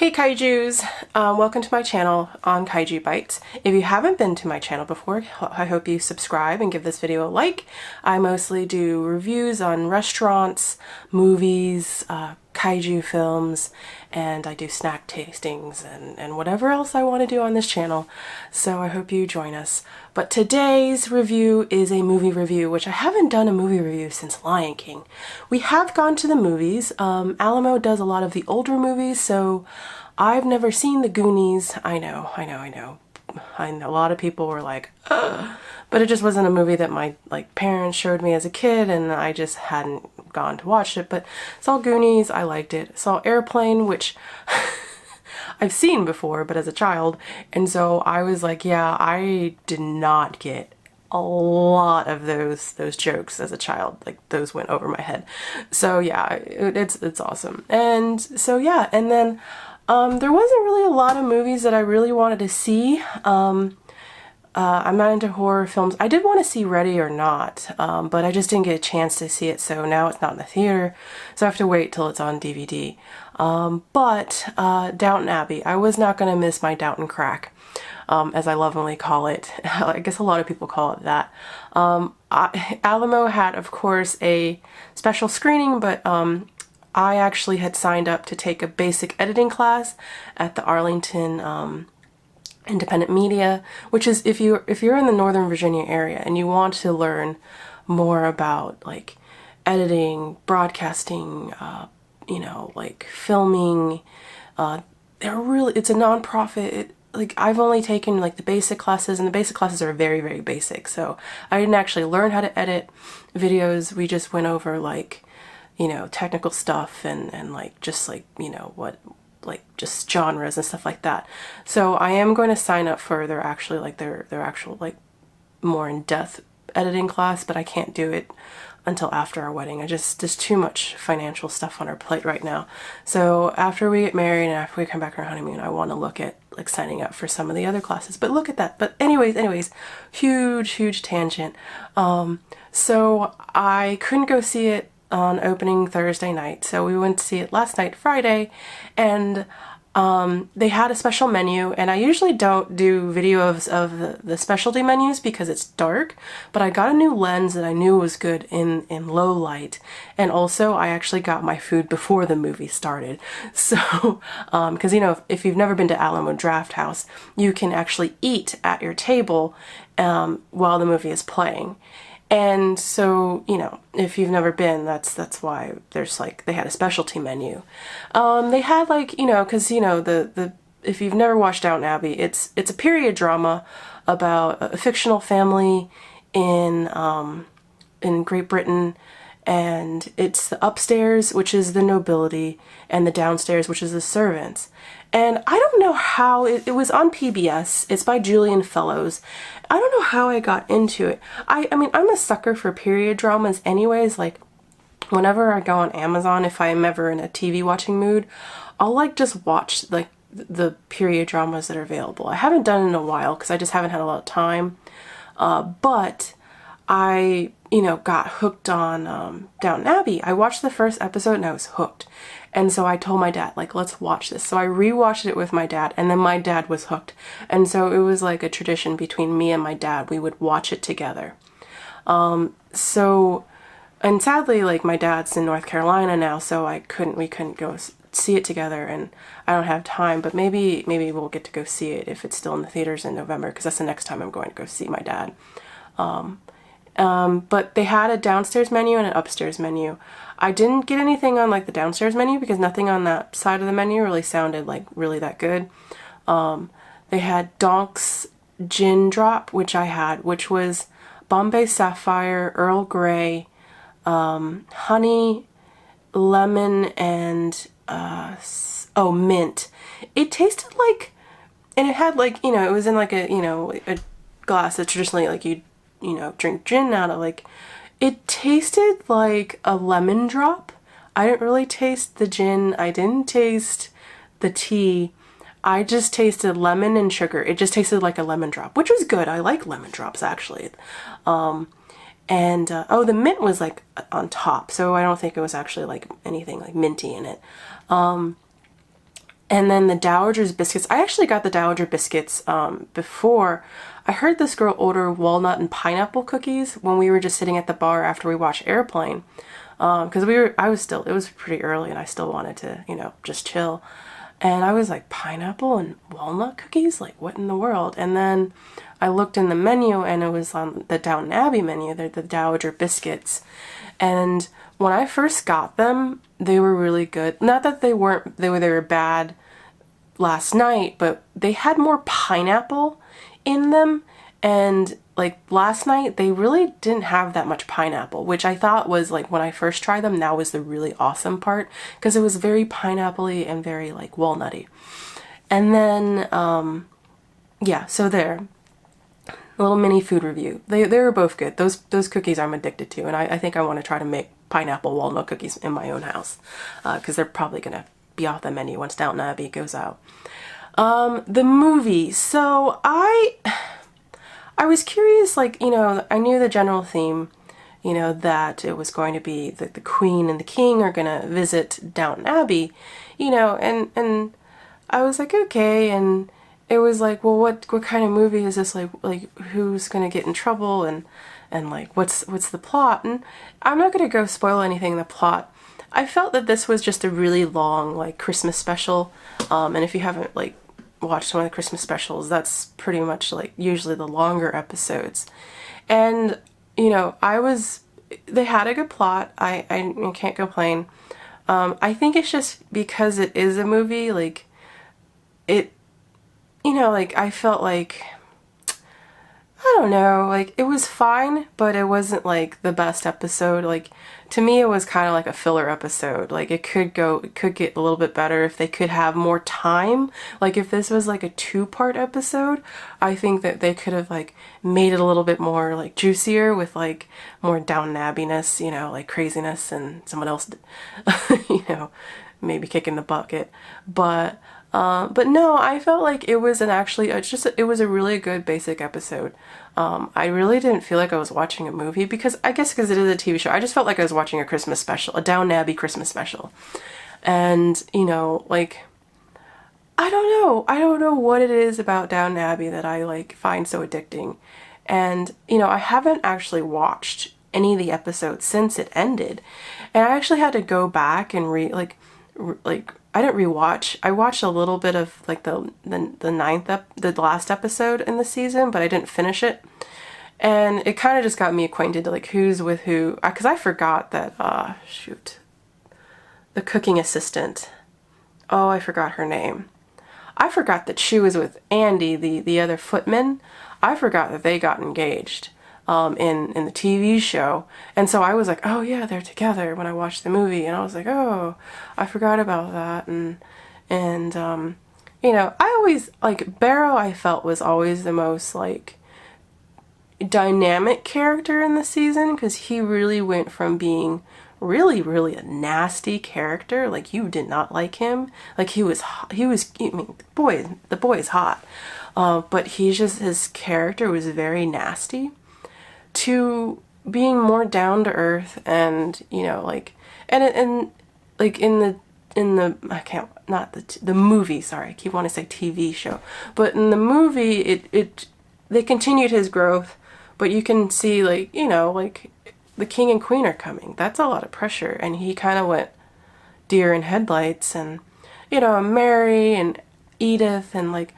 Hey Kaijus! Welcome to my channel on Kaiju Bites. If you haven't been to my channel before, I hope you subscribe and give this video a like. I mostly do reviews on restaurants, movies, kaiju films, and I do snack tastings and whatever else I want to do on this channel. So I hope you join us. But today's review is a movie review, which I haven't done a movie review since Lion King. We have gone to the movies. Alamo does a lot of the older movies, so I've never seen The Goonies. I know. A lot of people were like, ugh. But it just wasn't a movie that my parents showed me as a kid, and I just hadn't gone to watch it. But saw Goonies, I liked it. Saw Airplane, which I've seen before, but as a child. And so I was like, yeah, I did not get a lot of those jokes as a child. Like, those went over my head. So yeah, it's awesome. And so yeah, and then there wasn't really a lot of movies that I really wanted to see. I'm not into horror films. I did want to see Ready or Not, but I just didn't get a chance to see it, so now it's not in the theater, so I have to wait till it's on DVD. But Downton Abbey, I was not going to miss my Downton Crack, as I lovingly call it. I guess a lot of people call it that. Alamo had, of course, a special screening, but I actually had signed up to take a basic editing class at the Arlington Independent Media, which is if you're in the Northern Virginia area and you want to learn more about like editing, broadcasting, filming, it's a nonprofit. I've only taken like the basic classes, and the basic classes are very, very basic. So I didn't actually learn how to edit videos. We just went over technical stuff and just genres and stuff like that. So I am going to sign up for their actual more in-depth editing class, but I can't do it until after our wedding. There's too much financial stuff on our plate right now. So after we get married and after we come back on our honeymoon, I want to look at signing up for some of the other classes. But look at that. But anyways, huge tangent. So I couldn't go see it on opening Thursday night, so we went to see it last night, Friday, and they had a special menu, and I usually don't do videos of the specialty menus because it's dark, but I got a new lens that I knew was good in low light, and also I actually got my food before the movie started. So because if you've never been to Alamo Drafthouse, you can actually eat at your table while the movie is playing. And so, if you've never been, that's why there's they had a specialty menu. They had because if you've never watched Downton Abbey, it's a period drama about a fictional family in Great Britain, and it's the upstairs, which is the nobility, and the downstairs, which is the servants. And I don't know how, it was on PBS, it's by Julian Fellows. I don't know how I got into it. I mean, I'm a sucker for period dramas anyways. Whenever I go on Amazon, if I'm ever in a TV watching mood, I'll just watch the period dramas that are available. I haven't done it in a while because I just haven't had a lot of time. But I, got hooked on Downton Abbey. I watched the first episode and I was hooked. And so I told my dad, let's watch this. So I rewatched it with my dad, and then my dad was hooked. And so it was like a tradition between me and my dad. We would watch it together. And sadly, my dad's in North Carolina now, so we couldn't go see it together, and I don't have time, but maybe we'll get to go see it if it's still in the theaters in November, because that's the next time I'm going to go see my dad. But they had a downstairs menu and an upstairs menu. I didn't get anything on the downstairs menu because nothing on that side of the menu really sounded really that good. They had Donk's Gin Drop, which I had, which was Bombay Sapphire, Earl Grey, honey, lemon, and mint. It tasted and it had it was in a glass that traditionally you drink gin out of. It tasted like a lemon drop. I didn't really taste the gin. I didn't taste the tea. I just tasted lemon and sugar. It just tasted like a lemon drop, which was good. I like lemon drops, actually. The mint was on top, so I don't think it was actually anything minty in it. And then the Dowager's biscuits. I actually got the Dowager biscuits before. I heard this girl order walnut and pineapple cookies when we were just sitting at the bar after we watched Airplane. Because it was pretty early and I still wanted to, just chill. And I was like, pineapple and walnut cookies? Like, what in the world? And then I looked in the menu and it was on the Downton Abbey menu. They're the Dowager biscuits. And when I first got them, they were really good. Not that they were bad last night, but they had more pineapple in them. And like last night, they really didn't have that much pineapple, which I thought was like when I first tried them, that was the really awesome part because it was very pineapple-y and very like walnutty. And then, yeah, so there. A little mini food review. They were both good. Those cookies I'm addicted to, and I think I want to try to make pineapple walnut cookies in my own house because they're probably gonna be off the menu once Downton Abbey goes out. The movie. So I was curious, like, I knew the general theme, that it was going to be that the Queen and the King are gonna visit Downton Abbey, and I was like, okay, and it was like, well, what kind of movie is this? Like who's gonna get in trouble and like what's the plot? And I'm not gonna go spoil anything in the plot. I felt that this was just a really long like Christmas special, and if you haven't like watched one of the Christmas specials, that's pretty much like usually the longer episodes. And they had a good plot. I can't complain. I think it's just because it is a movie, like it. Like I felt like, I don't know, like it was fine, but it wasn't like the best episode. Like to me, it was kind of like a filler episode. Like it could get a little bit better if they could have more time. Like if this was like a 2-part episode, I think that they could have like made it a little bit more like juicier with like more Downton Abbey-ness, like craziness and someone else, maybe kicking the bucket. But no, I felt like it was it was a really good basic episode. I really didn't feel like I was watching a movie because it is a TV show. I just felt like I was watching a Christmas special, a Downton Abbey Christmas special. And, like, I don't know what it is about Downton Abbey that I like find so addicting. And, I haven't actually watched any of the episodes since it ended. And I actually had to go back and I didn't rewatch. I watched a little bit of like the last episode in the season, but I didn't finish it. And it kind of just got me acquainted to like who's with who, because I forgot that the cooking assistant. Oh, I forgot her name. I forgot that she was with Andy, the other footman. I forgot that they got engaged in the TV show. And so I was like, oh yeah, they're together when I watched the movie. And I was like, oh, I forgot about that. And I always, like, Barrow I felt was always the most, like, dynamic character in the season because he really went from being really, really a nasty character. Like, you did not like him. Like, I mean, the boy is hot. But his character was very nasty, to being more down to earth and, like, and like in the the movie, sorry, I keep wanting to say TV show, but in the movie, they continued his growth, but you can see, like, like the king and queen are coming. That's a lot of pressure. And he kind of went deer in headlights, and, Mary and Edith, and like,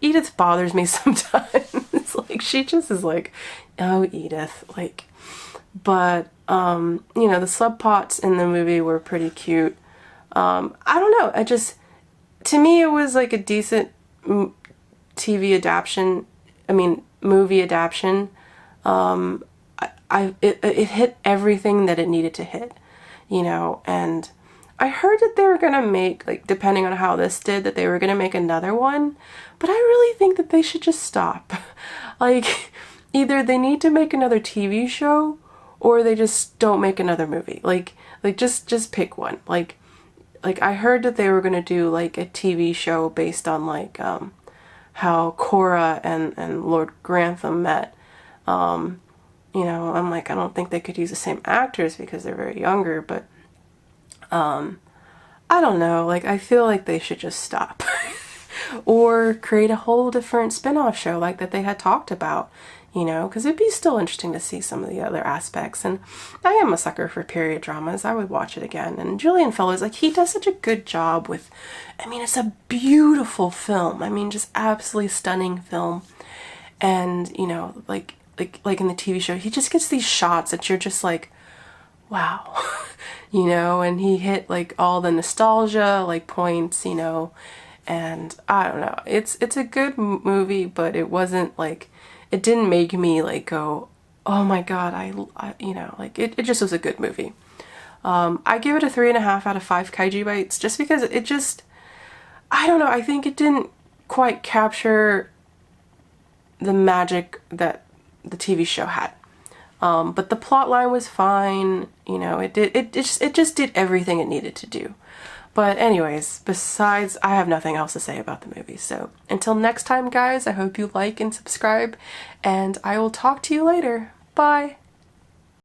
Edith bothers me sometimes. Like, she just is like, oh, Edith, like, but, the subplots in the movie were pretty cute. I don't know, to me, it was like a decent TV adaptation, movie adaptation. It hit everything that it needed to hit, and I heard that they were gonna make, like, depending on how this did, that they were gonna make another one, but I really think that they should just stop. Like, either they need to make another TV show, or they just don't make another movie. Like just pick one. Like I heard that they were gonna do like a TV show based on like how Cora and Lord Grantham met. I'm like, I don't think they could use the same actors because they're very younger, but I I don't know, like, I feel like they should just stop. Or create a whole different spin-off show like that they had talked about, you know, because it'd be still interesting to see some of the other aspects. And I am a sucker for period dramas. I would watch it again. And Julian Fellowes, like, he does such a good job with, I mean, it's a beautiful film. I mean, just absolutely stunning film. And, you know, like in the TV show, he just gets these shots that you're just like, wow. You know, and he hit like all the nostalgia like points, you know. And I don't know, it's a good movie, but it wasn't like, it didn't make me like go, oh my god, I you know, like it just was a good movie. I give it a 3.5 out of 5 kaiju bites, just because it just, I don't know, I think it didn't quite capture the magic that the TV show had. But the plot line was fine, you know, it just did everything it needed to do. But anyways, besides, I have nothing else to say about the movie. So until next time, guys, I hope you like and subscribe, and I will talk to you later. Bye!